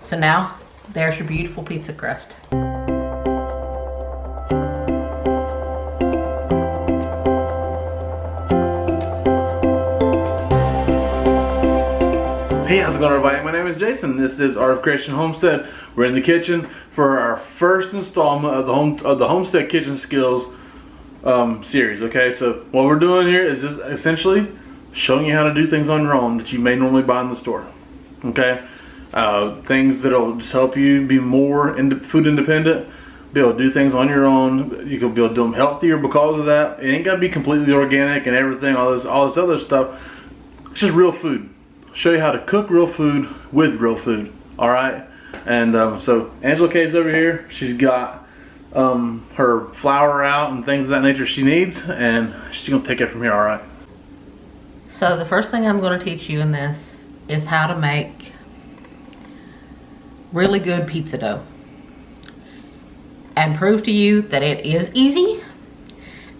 So now, there's your beautiful pizza crust. Hey, how's it going, everybody? My name is Jason. This is Art of Creation Homestead. We're in the kitchen for our first installment of the Homestead Kitchen Skills series. Okay, so what we're doing here is just essentially showing you how to do things on your own that you may normally buy in the store. Okay, things that'll just help you be more food independent, be able to do things on your own. You can be able to do them healthier because of that. It ain't gotta be completely organic and everything, all this other stuff. It's just real food. Show you how to cook real food with real food. All right, and so Angela K's over here. She's got her flour out and things of that nature she needs, and she's gonna take it from here. All right. So the first thing I'm going to teach you in this is how to make really good pizza dough and prove to you that it is easy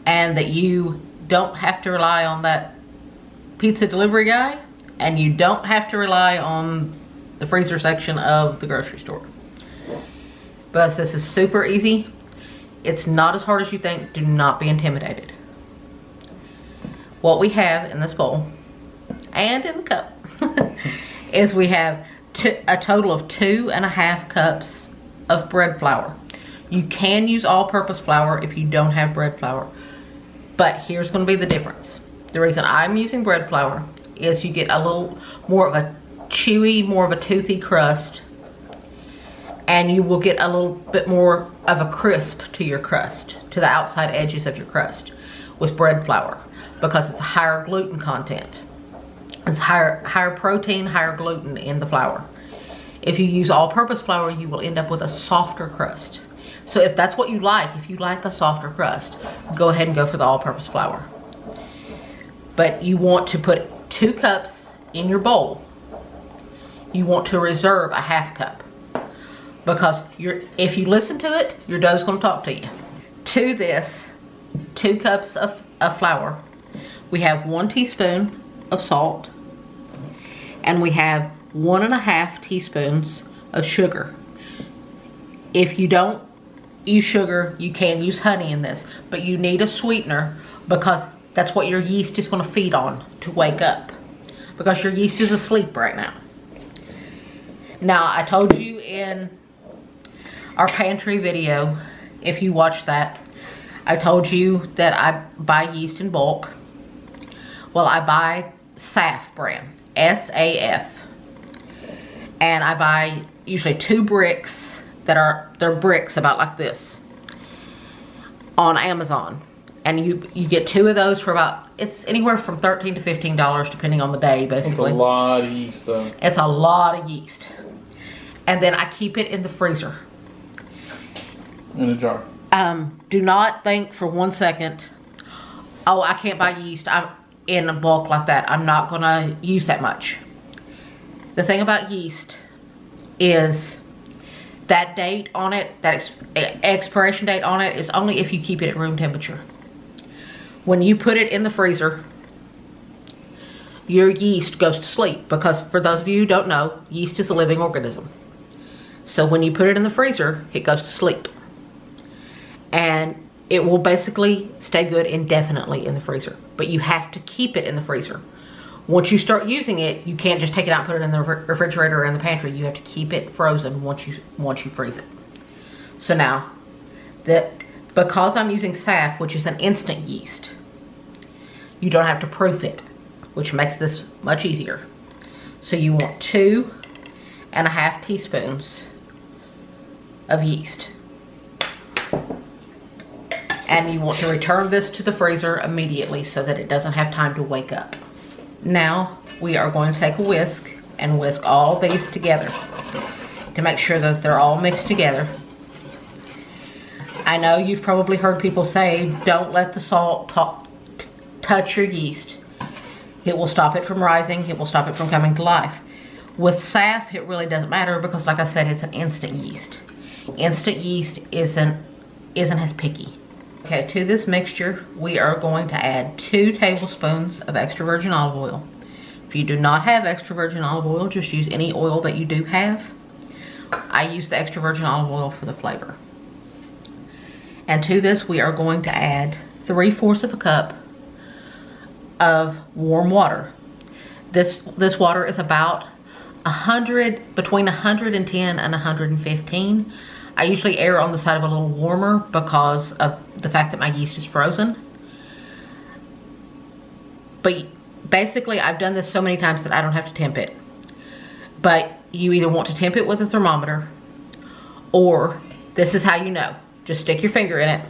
and that you don't have to rely on that pizza delivery guy. And you don't have to rely on the freezer section of the grocery store. But this is super easy. It's not as hard as you think. Do not be intimidated. What we have in this bowl, and in the cup, is we have a total of 2.5 cups of bread flour. You can use all-purpose flour if you don't have bread flour. But here's going to be the difference. The reason I'm using bread flour is you get a little more of a chewy, more of a toothy crust, and you will get a little bit more of a crisp to your crust, to the outside edges of your crust with bread flour, because it's a higher gluten content. It's higher protein, higher gluten in the flour. If you use all-purpose flour, you will end up with a softer crust. So if that's what you like, if you like a softer crust, go ahead and go for the all-purpose flour. But you want to put 2 cups in your bowl. You want to reserve a 1/2 cup, because if you listen to it, your dough's going to talk to you. To this 2 cups of flour, we have 1 teaspoon of salt, and we have 1.5 teaspoons of sugar. If you don't use sugar, you can use honey in this, but you need a sweetener, because that's what your yeast is going to feed on to wake up, because your yeast is asleep right now. Now, I told you in our pantry video, if you watched that, I told you that I buy yeast in bulk. Well, I buy SAF brand, S-A-F. And I buy usually 2 bricks they're bricks about like this on Amazon. And you get 2 of those for about, it's anywhere from $13 to $15 depending on the day, basically. It's a lot of yeast though. It's a lot of yeast. And then I keep it in the freezer. In a jar. Do not think for 1 second, oh, I can't buy yeast in a bulk like that. I'm not gonna use that much. The thing about yeast is that date on it, that expiration date on it, is only if you keep it at room temperature. When you put it in the freezer, your yeast goes to sleep, because for those of you who don't know, yeast is a living organism. So when you put it in the freezer, it goes to sleep. And it will basically stay good indefinitely in the freezer. But you have to keep it in the freezer. Once you start using it, you can't just take it out and put it in the refrigerator or in the pantry. You have to keep it frozen once you freeze it. So now, because I'm using SAF, which is an instant yeast, you don't have to proof it, which makes this much easier. So you want 2.5 teaspoons of yeast. And you want to return this to the freezer immediately so that it doesn't have time to wake up. Now we are going to take a whisk and whisk all these together to make sure that they're all mixed together. I know you've probably heard people say, don't let the salt touch your yeast. It will stop it from rising. It will stop it from coming to life. With SAF, it really doesn't matter, because like I said, it's an instant yeast. Instant yeast isn't as picky. Okay, to this mixture, we are going to add 2 tablespoons of extra virgin olive oil. If you do not have extra virgin olive oil, just use any oil that you do have. I use the extra virgin olive oil for the flavor. And to this, we are going to add 3/4 of a cup of warm water. This water is about between 110 and 115. I usually err on the side of a little warmer because of the fact that my yeast is frozen. But basically, I've done this so many times that I don't have to temp it. But you either want to temp it with a thermometer, or this is how you know. Just stick your finger in it,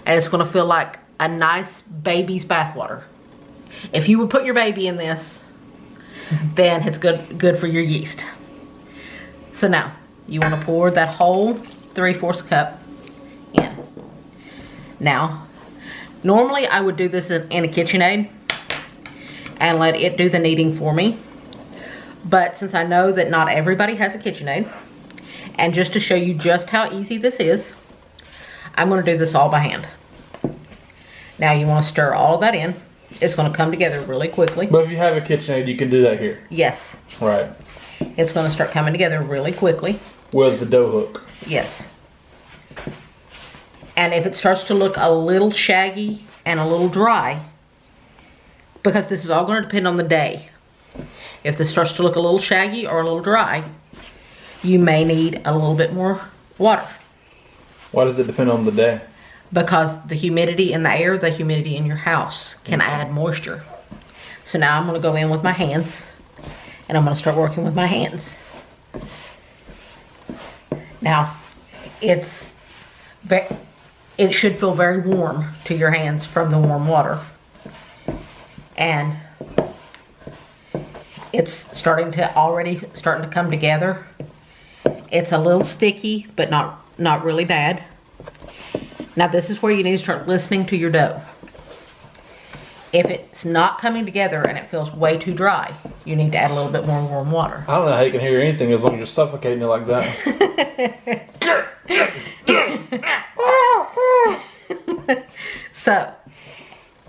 and it's gonna feel like a nice baby's bathwater. If you would put your baby in this, then it's good for your yeast. So now, you wanna pour that whole 3/4 cup in. Now, normally I would do this in a KitchenAid and let it do the kneading for me. But since I know that not everybody has a KitchenAid, and just to show you just how easy this is, I'm gonna do this all by hand. Now you wanna stir all of that in. It's gonna come together really quickly. But if you have a KitchenAid, you can do that here. Yes. Right. It's gonna start coming together really quickly. With the dough hook. Yes. And if it starts to look a little shaggy and a little dry, because this is all gonna depend on the day. If this starts to look a little shaggy or a little dry, you may need a little bit more water. Why does it depend on the day? Because the humidity in the air, the humidity in your house can add moisture. So now I'm gonna go in with my hands, and I'm gonna start working with my hands. Now, it should feel very warm to your hands from the warm water. And it's already starting to come together. It's a little sticky, but not really bad. Now this is where you need to start listening to your dough. If it's not coming together and it feels way too dry, you need to add a little bit more warm water. I don't know how you can hear anything as long as you're suffocating it like that. So,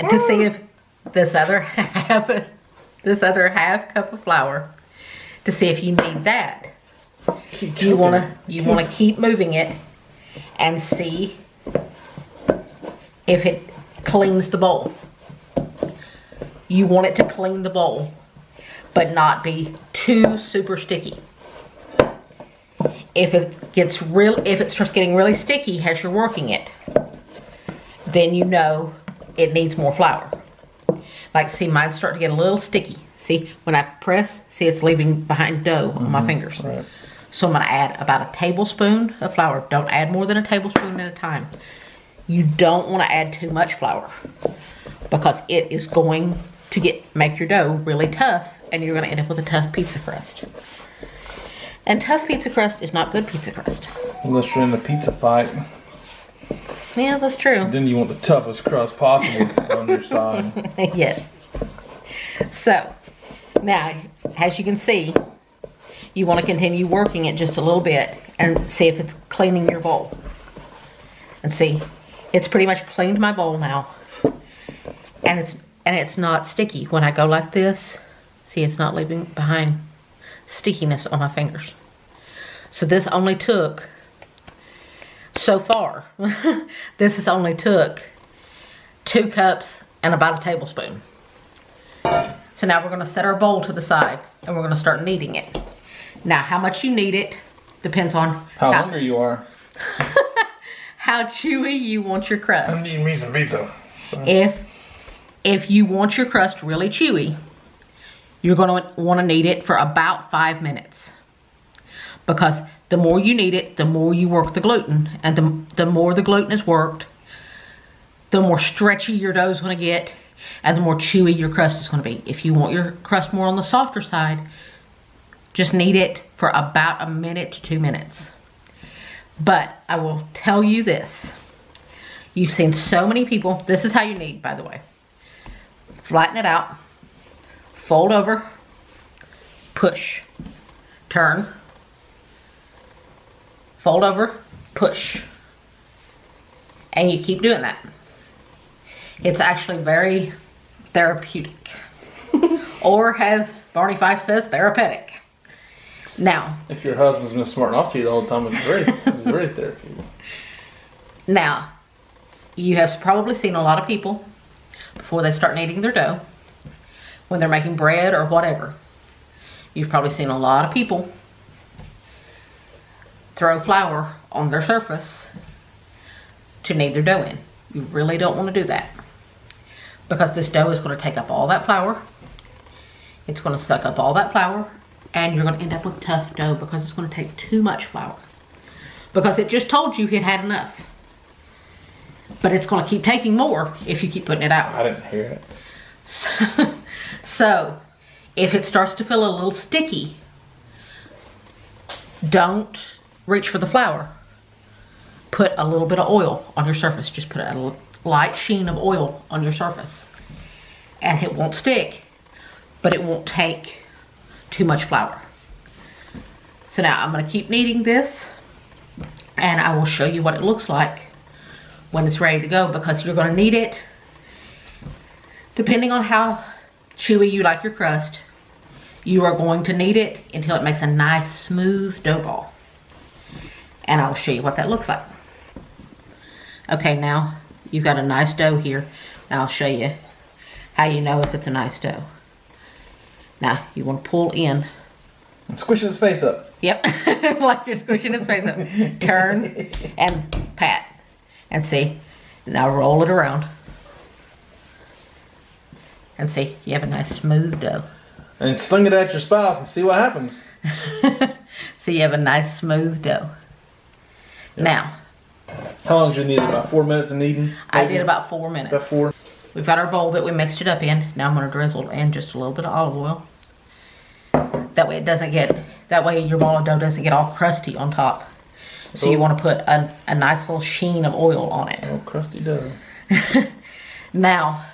to see if this other half cup of flour, to see if you need that, you wanna keep moving it and see if it cleans the bowl. You want it to clean the bowl, but not be too super sticky. If it starts getting really sticky as you're working it, then you know it needs more flour. Like, see, mine's starting to get a little sticky. See, when I press, see, it's leaving behind dough on my fingers. Right. So I'm gonna add about a tablespoon of flour. Don't add more than a tablespoon at a time. You don't wanna add too much flour because it is going to make your dough really tough, and you're gonna end up with a tough pizza crust. And tough pizza crust is not good pizza crust. Unless you're in the pizza fight. Yeah, that's true. Then you want the toughest crust possible on your side. Yes. So, now, as you can see, you want to continue working it just a little bit and see if it's cleaning your bowl. And see, it's pretty much cleaned my bowl now. And it's not sticky. When I go like this, see, it's not leaving behind stickiness on my fingers. So this only took, so far, this has only took 2 cups and about a tablespoon. So now we're gonna set our bowl to the side and we're gonna start kneading it. Now, how much you knead it depends on how hungry you are. how chewy you want your crust. I need me some pizza. If you want your crust really chewy, you're gonna wanna knead it for about 5 minutes. Because the more you knead it, the more you work the gluten. And the more the gluten is worked, the more stretchy your dough is gonna get, and the more chewy your crust is gonna be. If you want your crust more on the softer side, just knead it for about 1 minute to 2 minutes. But I will tell you this. You've seen so many people, this is how you knead, by the way. Flatten it out, fold over, push, turn, fold over, push. And you keep doing that. It's actually very therapeutic. Or as Barney Fife says, therapeutic. Now, if your husband's been smarting off to you the whole time, it's very therapeutic. Now, you have probably seen a lot of people before they start kneading their dough, when they're making bread or whatever. You've probably seen a lot of people throw flour on their surface to knead their dough in. You really don't want to do that, because this dough is going to take up all that flour. It's going to suck up all that flour, and you're going to end up with tough dough because it's going to take too much flour. Because it just told you it had enough. But it's going to keep taking more if you keep putting it out. I didn't hear it. So if it starts to feel a little sticky, don't reach for the flour. Put a little bit of oil on your surface. Just put a light sheen of oil on your surface. And it won't stick, but it won't take too much flour. So now I'm going to keep kneading this, and I will show you what it looks like when it's ready to go, because you're going to knead it depending on how chewy you like your crust. You are going to knead it until it makes a nice smooth dough ball, and I'll show you what that looks like. Okay, now you've got a nice dough here. Now I'll show you how you know if it's a nice dough. Now you want to pull in and squish his face up. Yep. Like you're squishing his face up. Turn and pat. And see. Now roll it around. And see, you have a nice smooth dough. And sling it at your spouse and see what happens. So you have a nice smooth dough. Yep. Now. How long did you need? About 4 minutes of kneading? Maybe? I did about 4 minutes. About 4. We've got our bowl that we mixed it up in. Now I'm going to drizzle in just a little bit of olive oil. That way it doesn't get, that way your ball of dough doesn't get all crusty on top. So you want to put a nice little sheen of oil on it. Oh, crusty dough. Now,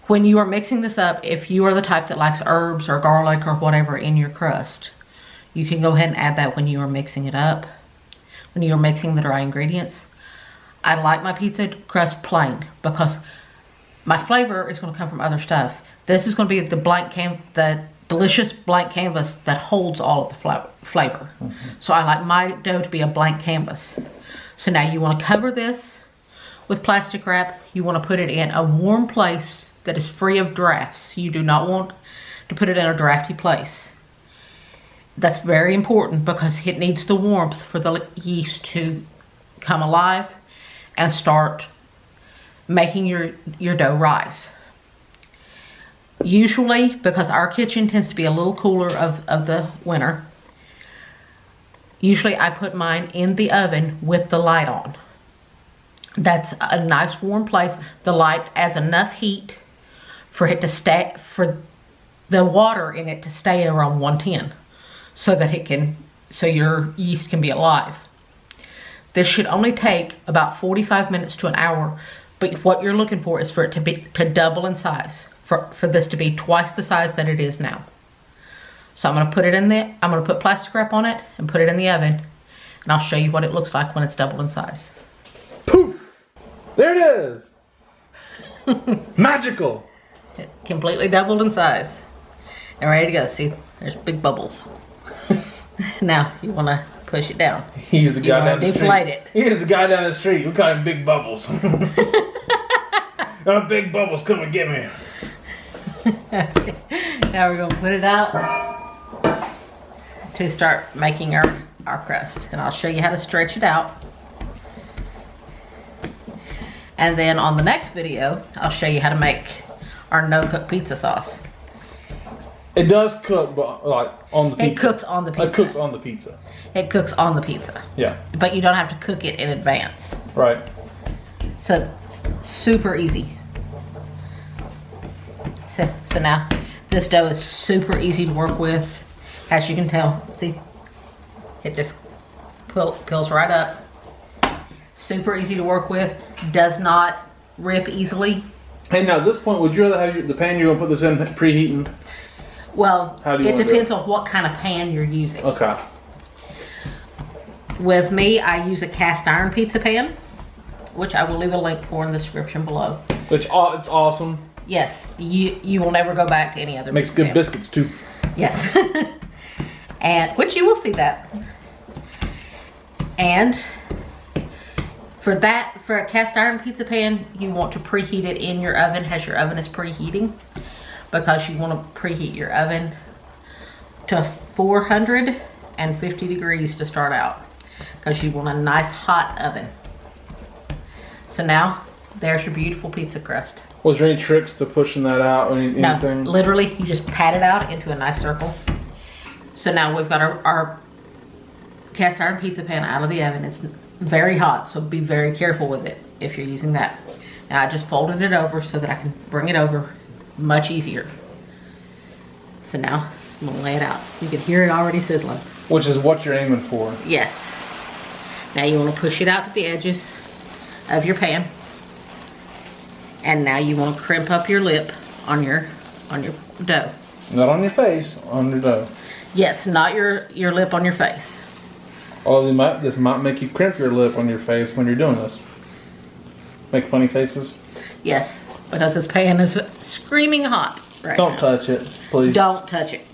when you are mixing this up, if you are the type that likes herbs or garlic or whatever in your crust, you can go ahead and add that when you are mixing it up. When you are mixing the dry ingredients. I like my pizza crust plain because my flavor is going to come from other stuff. This is going to be the delicious blank canvas that holds all of the flavor. Mm-hmm. So I like my dough to be a blank canvas. So now you want to cover this with plastic wrap. You want to put it in a warm place that is free of drafts. You do not want to put it in a drafty place. That's very important because it needs the warmth for the yeast to come alive and start making your dough rise. Usually, because our kitchen tends to be a little cooler of the winter, usually I put mine in the oven with the light on. That's a nice warm place. The light adds enough heat for it to stay, for the water in it to stay around 110, so that so your yeast can be alive. This should only take about 45 minutes to an hour, but what you're looking for is for it to double in size, for this to be twice the size that it is now. So I'm going to put it in there. I'm going to put plastic wrap on it and put it in the oven, and I'll show you what it looks like when it's doubled in size. Poof! There it is. Magical. It completely doubled in size and ready to go. See, there's big bubbles. Now you want to push it down. He is a guy down the street. Deflate it. He is a guy down the street. We call him Big Bubbles. Big Bubbles, come and get me. Okay. Now we're going to put it out to start making our crust. And I'll show you how to stretch it out. And then on the next video, I'll show you how to make our no-cook pizza sauce. It does cook, but like on the pizza. It cooks on the pizza. It cooks on the pizza. It cooks on the pizza. Yeah. But you don't have to cook it in advance. Right. So it's super easy. So now this dough is super easy to work with. As you can tell, see, it just peels right up. Super easy to work with. Does not rip easily. Hey, now at this point, would you rather have the pan you're going to put this in preheating? Well, it depends on what kind of pan you're using. Okay. With me, I use a cast iron pizza pan, which I will leave a link for in the description below. It's awesome. Yes, you will never go back to any other. Makes good biscuits too. Yes. and which you will see that. And for a cast iron pizza pan, you want to preheat it in your oven as your oven is preheating, because you want to preheat your oven to 450 degrees to start out, because you want a nice hot oven. So now there's your beautiful pizza crust. Was there any tricks to pushing that out or anything? No, literally you just pat it out into a nice circle. So now we've got our cast iron pizza pan out of the oven. It's very hot, so be very careful with it if you're using that. Now I just folded it over so that I can bring it over much easier. So now I'm gonna lay it out. You can hear it already sizzling. Which is what you're aiming for. Yes. Now you want to push it out to the edges of your pan. And now you want to crimp up your lip on your dough. Not on your face, on your dough. Yes, not your lip on your face. Oh, this might make you crimp your lip on your face when you're doing this. Make funny faces. Yes, because this pan is screaming hot right Don't now. touch it, please. Don't touch it.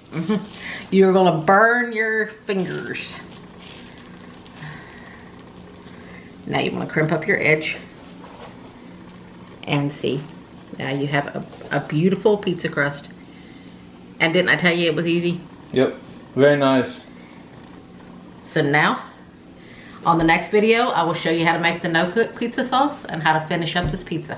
You're going to burn your fingers. Now you want to crimp up your edge. And see, now you have a beautiful pizza crust. And didn't I tell you it was easy? Yep, very nice. So now, on the next video, I will show you how to make the no-cook pizza sauce and how to finish up this pizza.